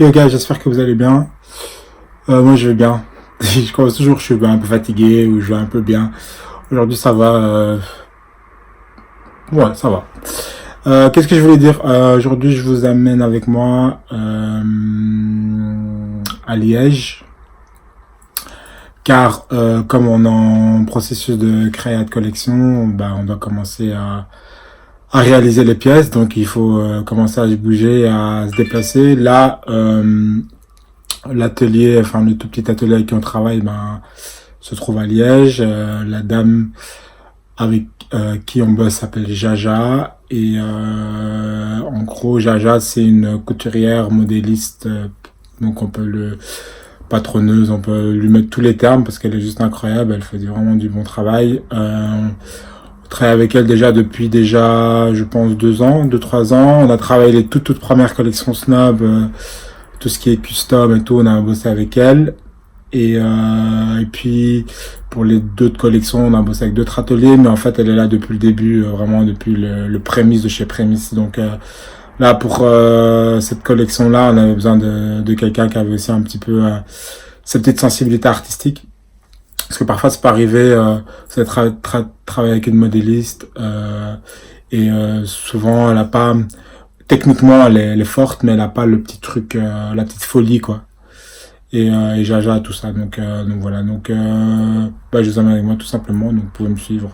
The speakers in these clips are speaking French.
Yo gars, j'espère que vous allez bien. Moi je vais bien. Je commence toujours, je suis un peu fatigué ou je vais un peu bien. Aujourd'hui ça va. Ouais, ça va. Qu'est-ce que je voulais dire? Aujourd'hui je vous amène avec moi à Liège. Car comme on est en processus de créa de collection, bah, on doit commencer à réaliser les pièces. Donc il faut commencer à se bouger, à se déplacer. Là, l'atelier, enfin le tout petit atelier avec qui on travaille, ben, se trouve à Liège. La dame avec qui on bosse s'appelle Jaja. Et en gros, Jaja, c'est une couturière modéliste. Donc on peut patronneuse, on peut lui mettre tous les termes parce qu'elle est juste incroyable. Elle fait vraiment du bon travail. On travaille avec elle depuis je pense 2 3 ans. On a travaillé les toutes premières collections Snob, tout ce qui est custom et tout, on a bossé avec elle. Et puis pour les d'autres collections, on a bossé avec d'autres ateliers, mais en fait elle est là depuis le début, vraiment depuis le prémisse de chez Prémisse. Donc là pour cette collection là, on avait besoin de quelqu'un qui avait aussi un petit peu cette petite sensibilité artistique. Parce que parfois c'est pas arrivé, c'est travailler avec une modéliste et souvent elle a pas, techniquement elle est forte, mais elle a pas le petit truc, la petite folie quoi. Et Jaja tout ça. Donc voilà. Donc bah, je vous amène avec moi tout simplement. Donc vous pouvez me suivre.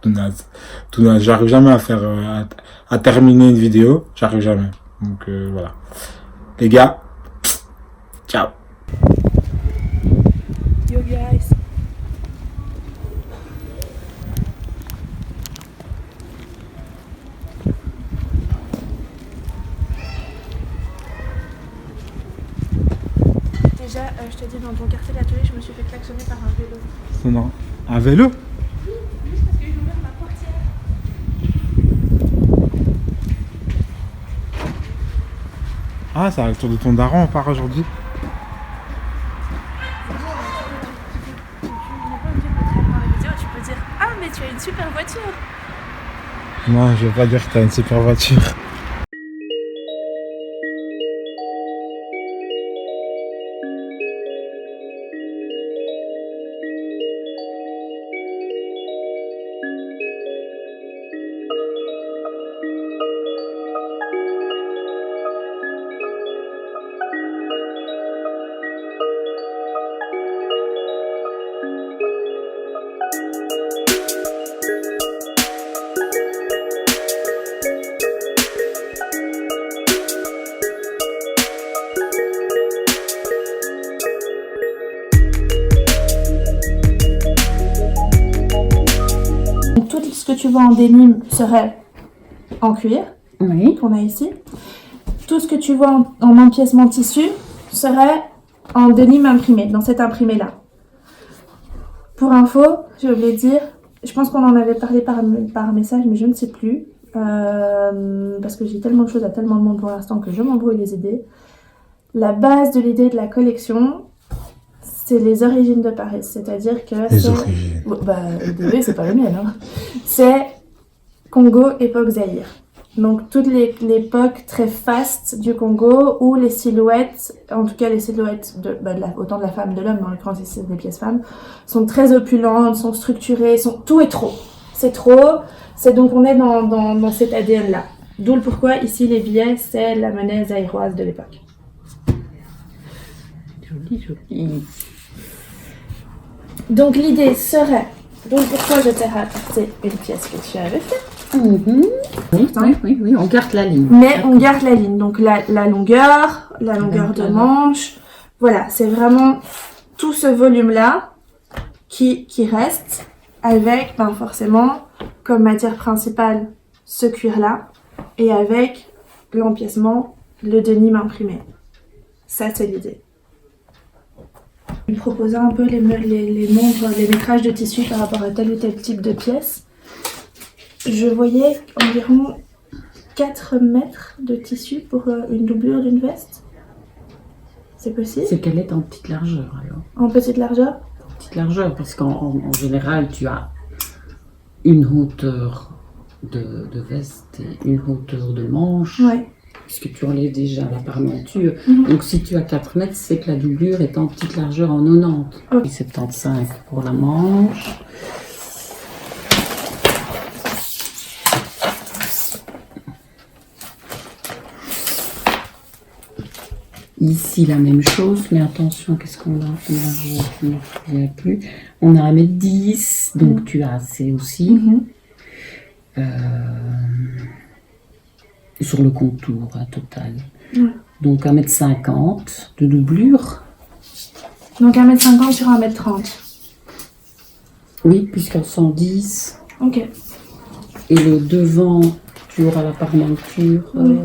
Tout naze. Tout naze. J'arrive jamais à faire à terminer une vidéo. J'arrive jamais. Donc voilà. Les gars, ciao. Yo guys. Déjà, je te dis, dans ton quartier d'atelier, je me suis fait klaxonner par un vélo. Non. Un vélo? Juste parce que j'ai ouvert ma portière. Ah, c'est à la tour de ton daron, on part aujourd'hui. Tu n'es pas obligé de montrer dans la vidéo, tu peux dire ah, mais tu as une super voiture. Non, je veux pas dire que t'as une super voiture. Tout ce que tu vois en dénime serait en cuir, Oui. qu'on a ici. Tout ce que tu vois en empiècement tissu serait en dénime imprimé, dans cet imprimé-là. Pour info, j'ai oublié de dire, je pense qu'on en avait parlé par message, mais je ne sais plus, parce que j'ai tellement de choses à tellement de monde pour l'instant que je m'embrouille les idées. La base de l'idée de la collection, c'est les origines de Paris, c'est-à-dire que Les origines. Bah, le bébé, c'est pas le mien, hein. C'est Congo, époque Zaïre. Donc toute l'époque très faste du Congo où les silhouettes, en tout cas les silhouettes autant de la femme de l'homme, dans l'occurrence ici des pièces femmes, sont très opulentes, sont structurées, tout est trop. C'est trop, donc on est dans cet ADN-là. D'où le pourquoi ici les billets, c'est la monnaie zaïroise de l'époque. Joli, joli. Donc l'idée serait, pourquoi je t'ai rapporté une pièce que tu avais faite. Oui, on garde la ligne. Mais on garde la ligne, donc la longueur de manche, voilà, c'est vraiment tout ce volume-là qui reste avec, forcément, comme matière principale, ce cuir-là, et avec l'empiècement, le denim imprimé. Ça, c'est l'idée. Je vais proposer un peu les nombres, les métrages de tissu par rapport à tel ou tel type de pièce. Je voyais environ 4 mètres de tissu pour une doublure d'une veste. C'est possible? C'est qu'elle est en petite largeur alors. En petite largeur? Petite largeur, parce qu'en général, tu as une hauteur de veste et une hauteur de manche. Ouais. puisque tu enlèves déjà la parmenture. Mhm. Donc si tu as 4 mètres, c'est que la doublure est en petite largeur en 90. Ok. Et 75 pour la manche. Ici, la même chose, mais attention, qu'est-ce qu'on a? Je ne me souviens plus. On a 1,10 m, donc tu as assez aussi. Mhm. Sur le contour, total. Ouais. Donc 1,50 m de doublure. Donc 1,50 m sur 1,30 m. Oui, puisqu'en 110. Ok. Et le devant, tu auras la parmenture. Oui.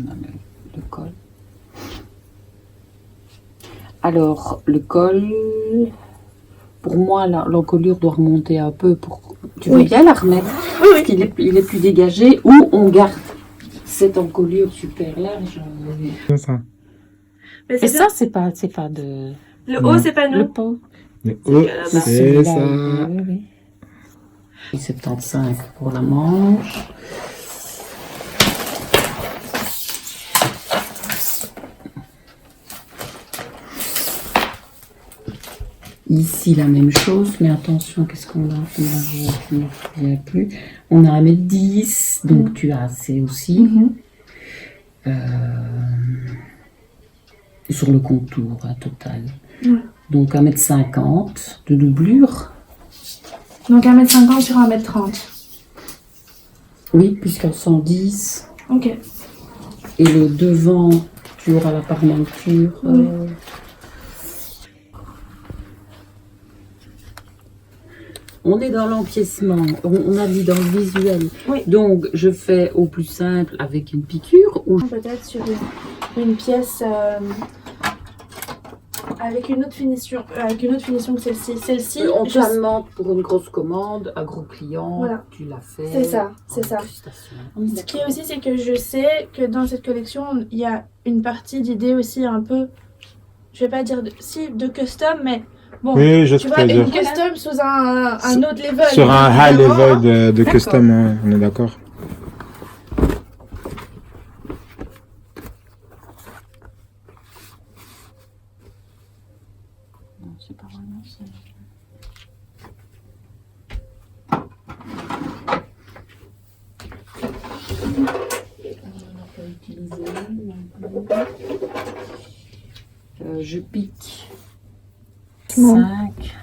On a le col. Alors, le col, pour moi, l'encolure doit remonter un peu. Tu veux Oui. bien la remettre? Oui, Parce qu'il il est plus dégagé, ou on garde cette encolure super large. C'est ça. Mais Et ça, c'est pas de... le haut, c'est pas Le nous. pot. Le haut, que là-bas. c'est celui-là, ça. oui, oui. Et 75 pour la manche. Ici, la même chose, mais attention, qu'est-ce qu'on a? Je ne me souviens plus. On a 1,10 m, donc tu as assez aussi. Mhm. Sur le contour, total. Ouais. Donc 1,50 m de doublure. Donc 1,50 m sur 1,30 m. Oui, puisqu'en 110. Ok. Et le devant, tu auras la parmenture. Oui. On est dans l'empiècement, on a dit dans le visuel. Oui. Donc, je fais au plus simple avec une piqûre ou Peut-être sur une pièce avec une autre finition que celle-ci. Celle-ci, on te je- la demande pour une grosse commande, un gros client, Voilà. tu l'as fait. C'est ça, c'est ça. Incrustation. Ce qui est aussi, c'est que je sais que dans cette collection, il y a une partie d'idées aussi un peu, je vais pas dire de custom, mais bon, Oui, je tu sais vois, pas dire. une custom sous un autre level. Sur un high évidemment. level de D'accord. custom, hein, on est d'accord. Non, c'est pas vraiment ça. On n'a pas utilisé non plus. Je pique Non. 5.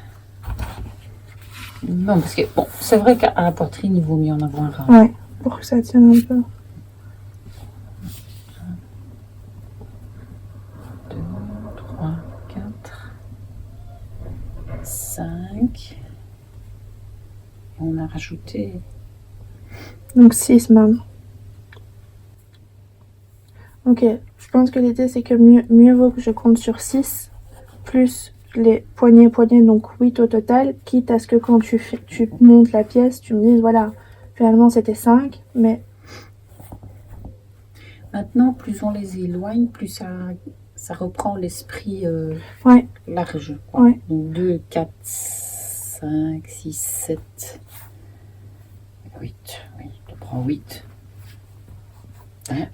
Non, parce que bon, c'est vrai qu'à la poitrine, il vaut mieux en avoir un. Ouais, pour que ça tienne un peu. 2, 3, 4, 5. On a rajouté. Donc 6 même. Ok, je pense que l'idée c'est que mieux vaut que je compte sur 6, plus les poignées, donc 8 au total, quitte à ce que quand tu montes la pièce, tu me dises voilà, finalement c'était 5, mais Maintenant, plus on les éloigne, plus ça reprend l'esprit ouais, large. Quoi. Ouais. Donc 2, 4, 5, 6, 7, 8. Oui, tu prends 8.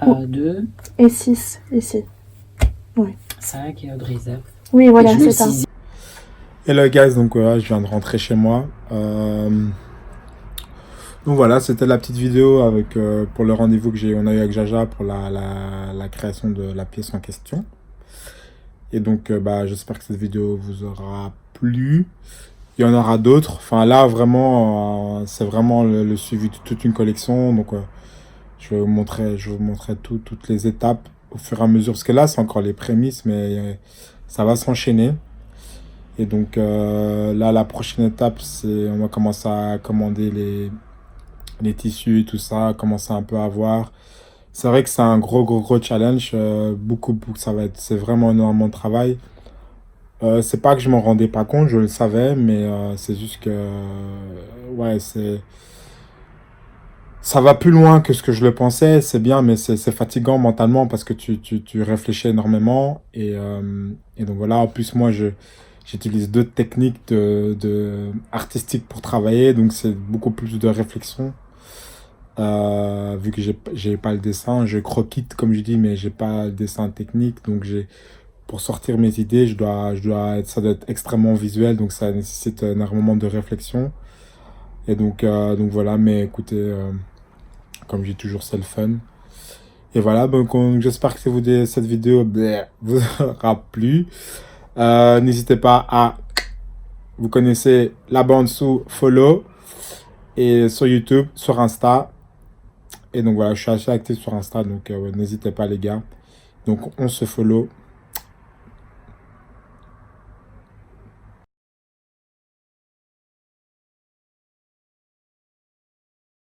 1, 2, et 6 ici. 5 et de réserve. Oui, voilà, Et je mets c'est le ça. sixième. Hello guys, donc je viens de rentrer chez moi. Donc voilà, c'était la petite vidéo avec pour le rendez-vous on a eu avec Jaja pour la création de la pièce en question. Et donc j'espère que cette vidéo vous aura plu. Il y en aura d'autres. Enfin là vraiment c'est vraiment le suivi de toute une collection. Donc je vais vous montrer toutes les étapes au fur et à mesure. Parce que là c'est encore les prémices, mais ça va s'enchaîner. Et donc là la prochaine étape c'est on va commencer à commander les tissus, tout ça, commencer un peu à voir. C'est vrai que c'est un gros challenge, c'est vraiment énormément de travail. C'est pas que je m'en rendais pas compte, je le savais, mais c'est juste que ouais, ça va plus loin que ce que je le pensais. C'est bien, mais c'est fatigant mentalement parce que tu réfléchis énormément et donc voilà. En plus moi j'utilise d'autres techniques artistiques pour travailler, donc c'est beaucoup plus de réflexion. vu que j'ai pas le dessin, je croquite comme je dis, mais j'ai pas le dessin technique, donc pour sortir mes idées, ça doit être extrêmement visuel, donc ça nécessite énormément de réflexion. Et donc voilà, mais écoutez, comme je dis toujours, c'est le fun. Et voilà, donc j'espère que cette vidéo vous aura plu. N'hésitez pas à, vous connaissez la bande sous follow, et sur YouTube, sur Insta. Et donc voilà, je suis assez actif sur Insta, donc ouais, n'hésitez pas les gars. Donc on se follow.